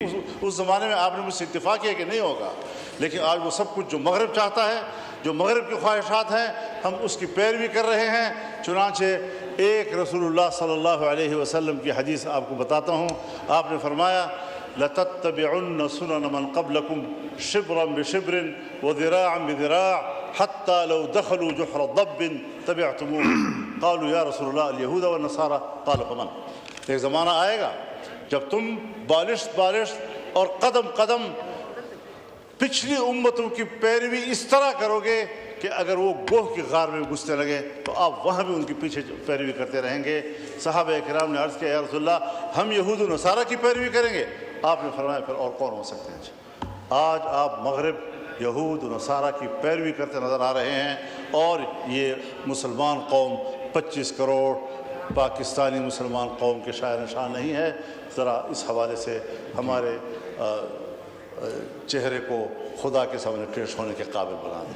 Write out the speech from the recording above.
اس زمانے میں آپ نے مجھ سے اتفاق کیا کہ نہیں ہوگا، لیکن آج وہ سب کچھ جو مغرب چاہتا ہے، جو مغرب کی خواہشات ہیں، ہم اس کی پیروی کر رہے ہیں۔ چنانچہ ایک رسول اللہ صلی اللہ علیہ وسلم کی حدیث آپ کو بتاتا ہوں۔ آپ نے فرمایا لَتَتَّبِعُنَّ سُنَنَ مَنْ قَبْلَكُمْ شِبْرًا بِشِبْرٍ وَذِرَاعًا بِذِرَاعٍ حَتَّى لَوْ دَخَلُوا جُحْرَ ضَبٍّ تَبِعْتُمُوهُ قالوا یا رسول اللہ اليہود والنصارى قال فمن۔ ایک زمانہ آئے گا جب تم بالشت اور قدم قدم پچھلی امتوں کی پیروی اس طرح کرو گے کہ اگر وہ گوہ کی غار میں گھسنے لگے تو آپ وہاں بھی ان کی پیچھے پیروی کرتے رہیں گے۔ صحابہ کرام نے عرض کیا یا رسول اللہ ہم یہود و نصارہ کی پیروی کریں گے؟ آپ نے فرمایا پھر اور کون ہو سکتے ہیں؟ آج آپ مغرب یہود و نصارہ کی پیروی کرتے نظر آ رہے ہیں، اور یہ مسلمان قوم 25 کروڑ پاکستانی مسلمان قوم کے شاعر نشان نہیں ہے۔ ذرا اس حوالے سے ہمارے چہرے کو خدا کے سامنے پیش ہونے کے قابل بنا دیں۔